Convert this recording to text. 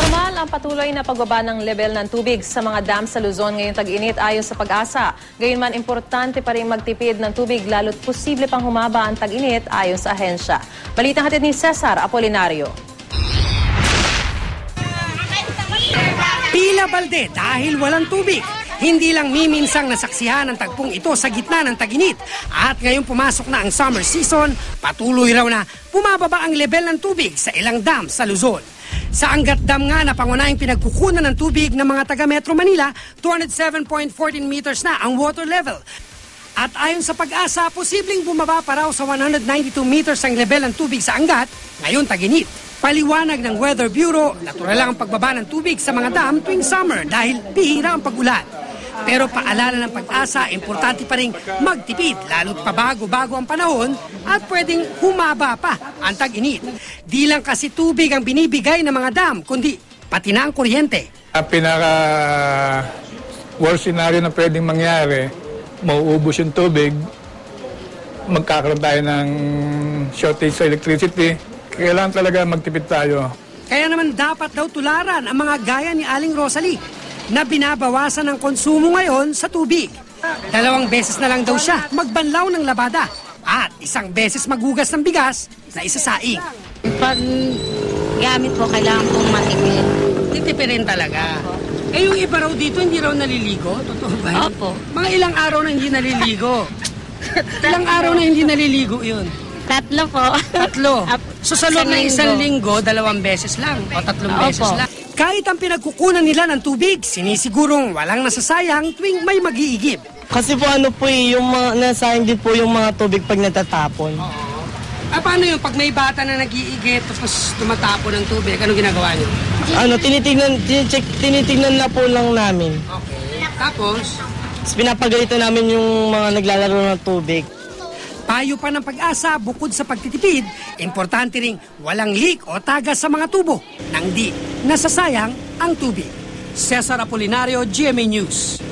Normal ang patuloy na pagbaba ng level ng tubig sa mga dam sa Luzon ngayong tag-init ayon sa Pag-asa. Gayunman, importante pa rin magtipid ng tubig lalo't posible pang humaba ang tag-init ayon sa ahensya. Balitang hatid ni Cesar Apolinario. Pila balde dahil walang tubig. Hindi lang miminsang nasaksihan ang tagpong ito sa gitna ng tag-init. At ngayong pumasok na ang summer season, patuloy raw na bumababa ang level ng tubig sa ilang dam sa Luzon. Sa Angat Dam nga na pangunahing pinagkukunan ng tubig ng mga taga Metro Manila, 207.14 meters na ang water level. At ayon sa Pag-asa, posibleng bumaba pa raw sa 192 meters ang level ng tubig sa Angat ngayon tag-init. Paliwanag ng Weather Bureau, natural lang ang pagbaba ng tubig sa mga dam tuwing summer dahil bihira ang pag-ulan. Pero paalala ng Pag-asa, importante pa rin magtipid lalo't pabago-bago ang panahon at pwedeng humaba pa ang tag-init. Di lang kasi tubig ang binibigay ng mga dam, kundi pati na ang kuryente. Ang pinaka-worst scenario na pwedeng mangyari, mauubos yung tubig, magkakaroon tayo ng shortage sa electricity. Kailangan talaga magtipid tayo. Kaya naman dapat daw tularan ang mga gaya ni Aling Rosalie na binabawasan ang konsumo ngayon sa tubig. 2 beses na lang daw siya magbanlaw ng labada at 1 beses maghugas ng bigas na isasaing. Pag gamit po, kailangan pong matipid. Titipirin talaga. Eh yung iba raw dito hindi raw naliligo? Totoo ba? Opo. Mga ilang araw na hindi naliligo. Ilang araw na hindi naliligo yun? 3 po. 3. So sa loob ng 1 linggo, 2 beses lang o 3 beses Opo. lang. Kahit ang pinagkukunan nila ng tubig, sinisigurong walang nasasayang tuwing may mag-iigib. Kasi po yung mga nasayang din po yung mga tubig pag natatapon. Paano yung pag may bata na nag-iigib tapos tumatapon ng tubig, ano ginagawa niyo? Tinitignan na po lang namin. Okay. Tapos Pinapagalitan namin yung mga naglalaro ng tubig. payo pa ng Pag-asa, bukod sa pagtitipid, importante ring walang leak o tagas sa mga tubo nang di nasasayang ang tubig. Cesar Apolinario, GMA News.